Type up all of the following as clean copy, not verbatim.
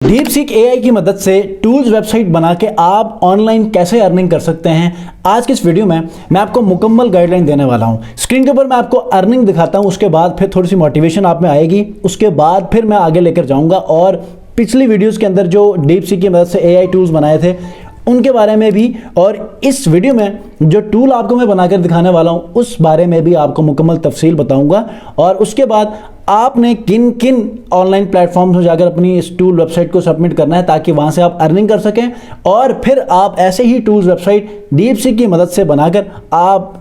DeepSeek AI की मदद से टूल्स वेबसाइट बना के आप ऑनलाइन कैसे अर्निंग कर सकते हैं, आज की इस वीडियो में मैं आपको मुकम्मल गाइडलाइन देने वाला हूं। स्क्रीन के ऊपर मैं आपको अर्निंग दिखाता हूं, उसके बाद फिर थोड़ी सी मोटिवेशन आप में आएगी, उसके बाद फिर मैं आगे लेकर जाऊंगा और पिछली वीडियोस के अंदर जो डीपसीक की मदद से एआई टूल्स बनाए थे उनके बारे में भी, और इस वीडियो में जो टूल आपको मैं बनाकर दिखाने वाला हूं उस बारे में भी आपको मुकम्मल तफसील बताऊंगा। और उसके बाद आपने किन किन ऑनलाइन प्लेटफॉर्म्स में जाकर अपनी इस टूल वेबसाइट को सबमिट करना है ताकि वहां से आप अर्निंग कर सकें, और फिर आप ऐसे ही टूल्स वेबसाइट डीपसीक की मदद से बनाकर आप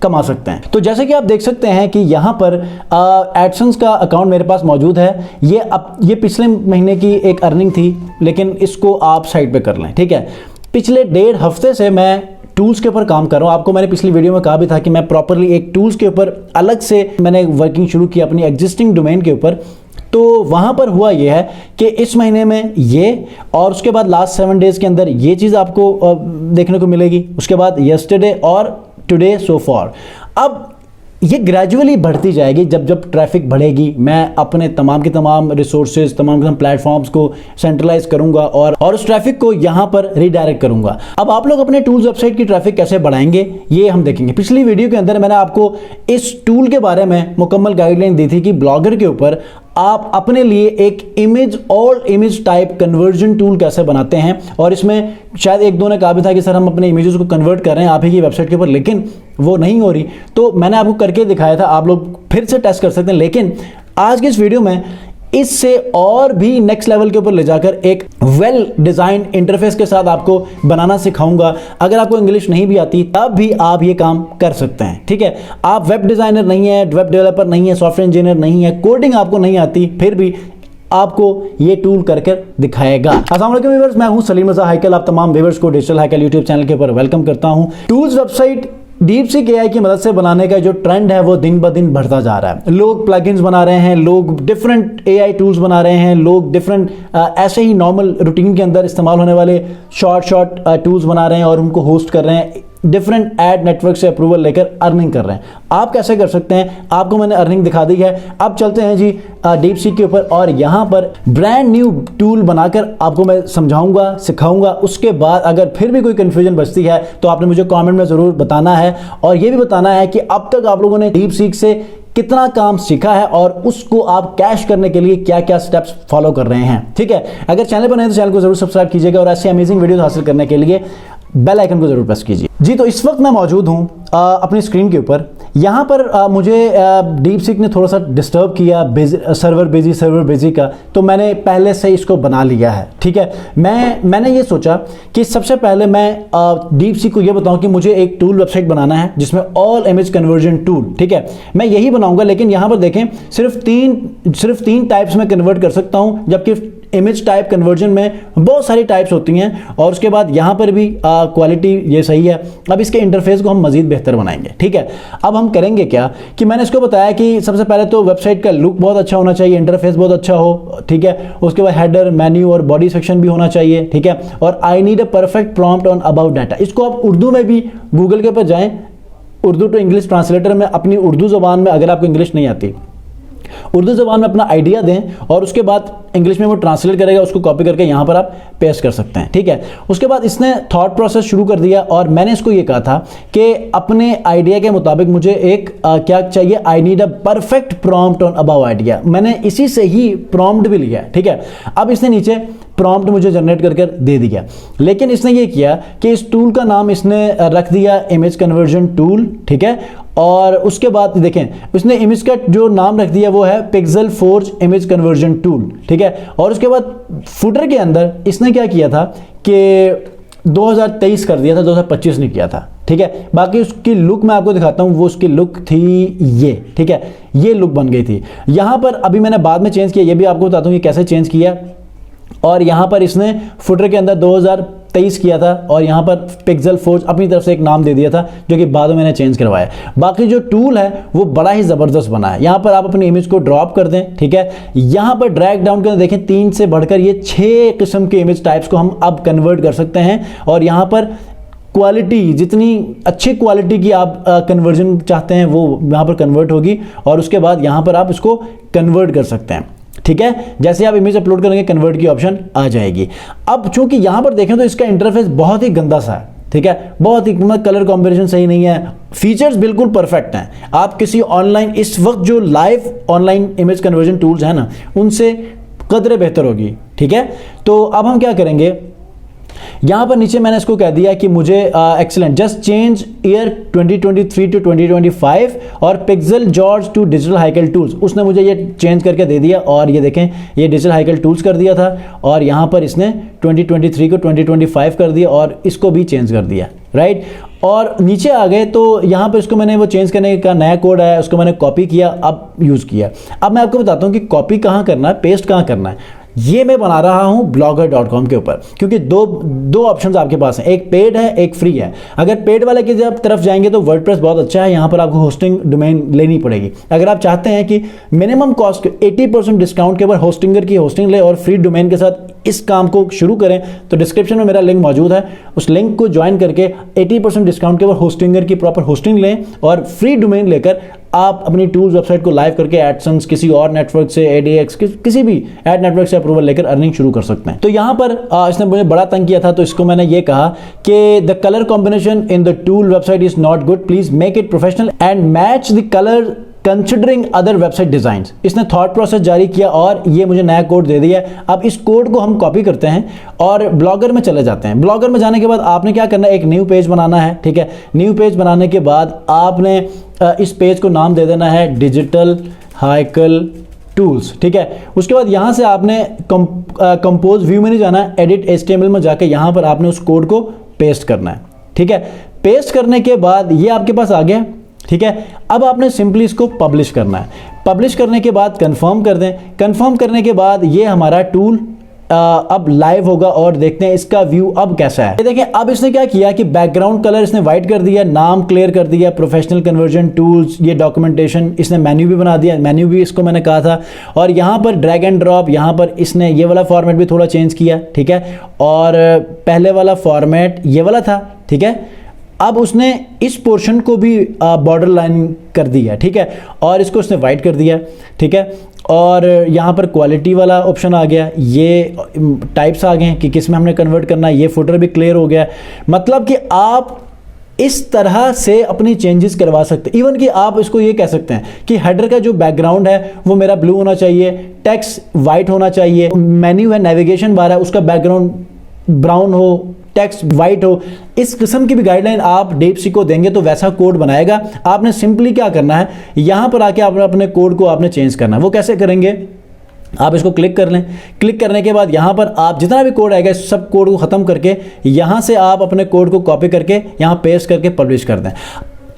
कमा सकते हैं। तो जैसे कि आप देख सकते हैं कि यहाँ पर एडसेंस का अकाउंट मेरे पास मौजूद है। ये पिछले महीने की एक अर्निंग थी, लेकिन इसको आप साइड पे कर लें, ठीक है। पिछले 1.5 हफ्ते से मैं टूल्स के ऊपर काम कर रहा हूँ। आपको मैंने पिछली वीडियो में कहा भी था कि मैं प्रॉपरली एक टूल्स के ऊपर अलग से मैंने वर्किंग शुरू की अपनी एग्जिस्टिंग डोमेन के ऊपर। तो वहाँ पर हुआ ये है कि इस महीने में ये, और उसके बाद लास्ट 7 डेज़ के अंदर ये चीज़ आपको देखने को मिलेगी, उसके बाद येस्टरडे और टुडे सो फॉर। अब ये ग्रेजुअली बढ़ती जाएगी। जब जब ट्रैफिक बढ़ेगी मैं अपने तमाम के तमाम रिसोर्सेज, तमाम के तमाम प्लेटफॉर्म्स को सेंट्रलाइज करूंगा और उस ट्रैफिक को यहाँ पर रीडायरेक्ट करूंगा। अब आप लोग अपने टूल्स वेबसाइट की ट्रैफिक कैसे बढ़ाएंगे ये हम देखेंगे। पिछली वीडियो के अंदर मैंने आपको इस टूल के बारे में मुकम्मल गाइडलाइन दी थी कि ब्लॉगर के ऊपर आप अपने लिए एक इमेज और इमेज टाइप कन्वर्जन टूल कैसे बनाते हैं, और इसमें शायद एक दो ने कहा भी था कि सर हम अपने इमेजेस को कन्वर्ट कर रहे हैं आप ही की वेबसाइट के ऊपर, लेकिन वो नहीं हो रही। तो मैंने आपको करके दिखाया था, आप लोग फिर से टेस्ट कर सकते हैं। लेकिन आज की इस वीडियो में इससे और भी नेक्स्ट लेवल के ऊपर ले जाकर एक वेल डिजाइन इंटरफेस के साथ आपको बनाना सिखाऊंगा। अगर आपको इंग्लिश नहीं भी आती तब भी आप ये काम कर सकते हैं, ठीक है। आप वेब डिजाइनर नहीं है, वेब डेवलपर नहीं है, सॉफ्टवेयर इंजीनियर नहीं है, कोडिंग आपको नहीं आती, फिर भी आपको ये टूल करके दिखाएगा। अस्सलाम वालेकुम व्यूअर्स, मैं हूं सलीम रज़ा हैकल। आप तमाम व्यूअर्स को डिजिटल हैकल यूट्यूब चैनल के ऊपर वेलकम करता हूं। टूल्स वेबसाइट डीपसीक एआई की मदद से बनाने का जो ट्रेंड है वो दिन ब दिन बढ़ता जा रहा है। लोग प्लगइन्स बना रहे हैं, लोग डिफरेंट एआई टूल्स बना रहे हैं, लोग डिफरेंट ऐसे ही नॉर्मल रूटीन के अंदर इस्तेमाल होने वाले शॉर्ट टूल्स बना रहे हैं और उनको होस्ट कर रहे हैं, डिफरेंट एड नेटवर्क से अप्रूवल लेकर अर्निंग कर रहे हैं। आप कैसे कर सकते हैं, आपको मैंने अर्निंग दिखा दी है। अब चलते हैं जी डीपसीक के ऊपर, और यहाँ पर ब्रांड न्यू टूल बनाकर आपको मैं समझाऊंगा, सिखाऊंगा। उसके बाद अगर फिर भी कोई कंफ्यूजन बचती है तो आपने मुझे कमेंट में ज़रूर बताना है, और ये भी बताना है कि अब तक आप लोगों ने डीपसीक से कितना काम सीखा है और उसको आप कैश करने के लिए क्या क्या स्टेप्स फॉलो कर रहे हैं, ठीक है। अगर चैनल पर नए तो चैनल को जरूर सब्सक्राइब कीजिएगा, और ऐसे अमेजिंग वीडियो हासिल करने के लिए बेल आइकन को जरूर प्रेस कीजिए। जी, तो इस वक्त मैं मौजूद हूं अपनी स्क्रीन के ऊपर। यहाँ पर मुझे डीपसीक ने थोड़ा सा डिस्टर्ब किया, सर्वर बिजी का, तो मैंने पहले से इसको बना लिया है, ठीक है। मैंने ये सोचा कि सबसे पहले मैं डीपसीक को ये बताऊं कि मुझे एक टूल वेबसाइट बनाना है जिसमें ऑल इमेज कन्वर्जन टूल, ठीक है। मैं यही बनाऊंगा, लेकिन यहाँ पर देखें सिर्फ तीन टाइप्स में कन्वर्ट कर सकता हूँ, जबकि इमेज टाइप कन्वर्जन में बहुत सारी टाइप्स होती हैं। और उसके बाद यहाँ पर भी क्वालिटी ये सही है। अब इसके इंटरफेस को हम मजीद बेहतर बनाएंगे, ठीक है। अब हम करेंगे क्या कि मैंने इसको बताया कि सबसे पहले तो वेबसाइट का लुक बहुत अच्छा होना चाहिए, इंटरफेस बहुत अच्छा हो, ठीक है। उसके बाद हेडर, मेन्यू और बॉडी सेक्शन भी होना चाहिए, ठीक है। और I need a perfect prompt on about data. इसको आप उर्दू में भी गूगल के ऊपर जाएं, उर्दू टू इंग्लिश ट्रांसलेटर में अपनी उर्दू ज़बान में, अगर आपको इंग्लिश नहीं आती उर्दू ज़बान में अपना आइडिया दें, और उसके बाद इंग्लिश में वो ट्रांसलेट करेगा, उसको कॉपी करके यहाँ पर आप पेस्ट कर सकते हैं, ठीक है। उसके बाद इसने थॉट प्रोसेस शुरू कर दिया, और मैंने इसको ये कहा था कि अपने आइडिया के मुताबिक मुझे एक क्या चाहिए, I need a perfect prompt on about idea. मैंने इसी से ही प्रॉम्प्ट भी लिया, ठीक है। अब इसने नीचे प्रॉम्प्ट मुझे जनरेट करके दे दिया, लेकिन इसने ये किया कि इस टूल का नाम इसने रख दिया इमेज कन्वर्जन टूल, ठीक है। और उसके बाद देखें उसने इमेज का जो नाम रख दिया वो है pixel forge image conversion tool, ठीक है। और उसके बाद फुटर के अंदर इसने क्या किया था कि 2023 कर दिया था, 2025 नहीं किया था, ठीक है। बाकी उसकी लुक मैं आपको दिखाता हूं, वो उसकी लुक थी ये, ठीक है। ये लुक बन गई थी। यहां पर अभी मैंने बाद में चेंज किया, ये भी आपको बताता हूं ये कैसे चेंज किया। और यहां पर इसने फुटर के अंदर 2023 किया था, और यहां पर पिक्सेल फोर्ज अपनी तरफ से एक नाम दे दिया था, जो कि बाद में मैंने चेंज करवाया। बाकी जो टूल है वो बड़ा ही ज़बरदस्त बना है। यहां पर आप अपनी इमेज को ड्रॉप कर दें, ठीक है। यहां पर ड्रैग डाउन कर देखें, 3 से बढ़कर ये 6 किस्म के इमेज टाइप्स को हम अब कन्वर्ट कर सकते हैं। और यहां पर क्वालिटी, जितनी अच्छी क्वालिटी की आप कन्वर्जन चाहते हैं वो यहाँ पर कन्वर्ट होगी, और उसके बाद यहाँ पर आप इसको कन्वर्ट कर सकते हैं, ठीक है। जैसे आप इमेज अपलोड करेंगे कन्वर्ट की ऑप्शन आ जाएगी। अब चूंकि यहां पर देखें तो इसका इंटरफेस बहुत ही गंदा सा है, ठीक है, बहुत ही कलर कॉम्बिनेशन सही नहीं है, फीचर्स बिल्कुल परफेक्ट हैं। आप किसी ऑनलाइन इस वक्त जो live online image conversion tools हैं ना, उनसे कदरे बेहतर होगी, ठीक है। तो अब हम क्या करेंगे, यहां पर नीचे मैंने इसको कह दिया कि मुझे excellent just change year 2023 to 2025 और पिक्सल जॉर्ज टू डिजिटल हाइकल टूल्स, उसने मुझे ये चेंज करके दे दिया। और ये देखें ये डिजिटल हाइकल टूल्स कर दिया था और यहां पर इसने 2023 को 2025 कर दिया और इसको भी चेंज कर दिया, राइट। और नीचे आ गए तो यहाँ पर इसको मैंने वो चेंज करने का नया कोड आया, उसको मैंने कॉपी किया, अब यूज़ किया। अब मैं आपको बताता हूँ कि कॉपी कहाँ करना है, पेस्ट कहाँ करना है। ये मैं बना रहा हूं blogger.com के ऊपर, क्योंकि दो ऑप्शंस आपके पास हैं, एक पेड है एक फ्री है। अगर पेड वाले की जब तरफ जाएंगे तो वर्डप्रेस बहुत अच्छा है, यहां पर आपको होस्टिंग डोमेन लेनी पड़ेगी। अगर आप चाहते हैं कि मिनिमम कॉस्ट 80% डिस्काउंट के ऊपर होस्टिंगर की होस्टिंग ले और फ्री डोमेन के साथ इस काम को शुरू करें, तो डिस्क्रिप्शन में मेरा लिंक मौजूद है, उस लिंक को ज्वाइन करके 80% डिस्काउंट के ऊपर होस्टिंगर की प्रॉपर होस्टिंग लें और फ्री डोमेन लेकर आप अपनी टूल्स वेबसाइट को लाइव करके एडसेंस किसी और नेटवर्क से, ADX किसी भी एड नेटवर्क से अप्रूवल लेकर अर्निंग शुरू कर सकते हैं। तो यहां पर इसने मुझे बड़ा तंग किया था, तो इसको मैंने ये कहा कि the colour combination in the tool website is not good, please make it professional and match the colour considering other website designs. इसने थॉट प्रोसेस जारी किया और ये मुझे नया कोड दे दिया। अब इस कोड को हम कॉपी करते हैं और ब्लॉगर में चले जाते हैं। ब्लॉगर में जाने के बाद आपने क्या करना है, एक न्यू पेज बनाना है, ठीक है। न्यू पेज बनाने के बाद आपने इस पेज को नाम दे देना है डिजिटल हाइकल टूल्स, ठीक है। उसके बाद यहाँ से आपने कंपोज व्यू में नहीं जाना है, एडिट HTML में जाके यहाँ पर आपने उस कोड को पेस्ट करना है, ठीक है। पेस्ट करने के बाद ये आपके पास आ गया, ठीक है। अब आपने सिंपली इसको पब्लिश करना है। पब्लिश करने के बाद कंफर्म कर दें। कंफर्म करने के बाद ये हमारा टूल अब लाइव होगा और देखते हैं इसका व्यू अब कैसा है। ये देखें अब इसने क्या किया कि बैकग्राउंड कलर इसने वाइट कर दिया, नाम क्लियर कर दिया, प्रोफेशनल कन्वर्जन टूल्स, ये डॉक्यूमेंटेशन, इसने मेन्यू भी बना दिया, मेन्यू भी इसको मैंने कहा था। और यहाँ पर ड्रैग एंड ड्रॉप, यहाँ पर इसने ये वाला फॉर्मेट भी थोड़ा चेंज किया, ठीक है। और पहले वाला फॉर्मेट ये वाला था, ठीक है। अब उसने इस पोर्शन को भी बॉर्डर लाइन कर दिया, ठीक है। और इसको उसने वाइट कर दिया, ठीक है। और यहाँ पर क्वालिटी वाला ऑप्शन आ गया, ये टाइप्स आ गए कि किस में हमने कन्वर्ट करना है, ये फुटर भी क्लियर हो गया। मतलब कि आप इस तरह से अपनी चेंजेस करवा सकते हैं। इवन कि आप इसको ये कह सकते हैं कि हेडर का जो बैकग्राउंड है वो मेरा ब्लू होना चाहिए, टेक्स्ट वाइट होना चाहिए, मेन्यू है, नेविगेशन बार है, उसका बैकग्राउंड ब्राउन हो, टेक्स्ट वाइट हो। इस किस्म की भी गाइडलाइन आप DeepSeek को देंगे तो वैसा कोड बनाएगा। आपने सिंपली क्या करना है, यहां पर आके आपने अपने कोड को आपने चेंज करना है। वो कैसे करेंगे, आप इसको क्लिक कर लें। क्लिक करने के बाद यहां पर आप जितना भी कोड आएगा सब कोड को खत्म करके यहां से आप अपने कोड को कॉपी करके यहां पेस्ट करके पब्लिश कर दें।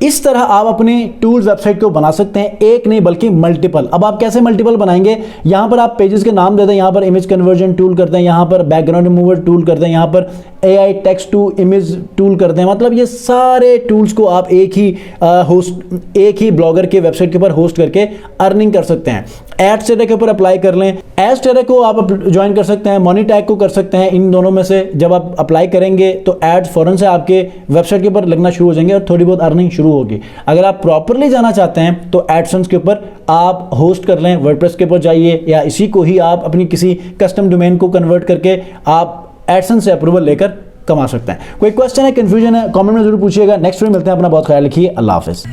इस तरह आप अपनी टूल्स वेबसाइट को बना सकते हैं, एक नहीं बल्कि मल्टीपल। अब आप कैसे मल्टीपल बनाएंगे, यहां पर आप पेजेस के नाम दे दें, यहां पर इमेज कन्वर्जन टूल कर दें, यहां पर बैकग्राउंड रिमूवर टूल कर दें, यहां पर AI text to image tool कर दें। मतलब ये सारे टूल्स को आप एक ही ब्लॉगर के वेबसाइट के ऊपर होस्ट करके अर्निंग कर सकते हैं। एड स्टेटस के ऊपर अप्लाई कर लें, एड स्टेटस को आप ज्वाइन कर सकते हैं, मनी टैग को कर सकते हैं। इन दोनों में से जब आप अप्लाई करेंगे तो एड्स फौरन से आपके वेबसाइट के ऊपर लगना शुरू हो जाएंगे और थोड़ी बहुत अर्निंग शुरू होगी। अगर आप प्रॉपरली जाना चाहते हैं तो एडसेंस के ऊपर आप होस्ट कर लें, वर्डप्रेस के ऊपर जाइए या इसी को ही आप अपनी किसी कस्टम डोमेन को कन्वर्ट करके आप एडसेंस से अप्रूवल लेकर कमा सकते हैं। कोई क्वेश्चन है, कंफ्यूजन है, कमेंट में जरूर पूछिएगा। नेक्स्ट वीडियो मिलते हैं, अपना बहुत ख्याल रखिए। अल्लाह हाफिज़।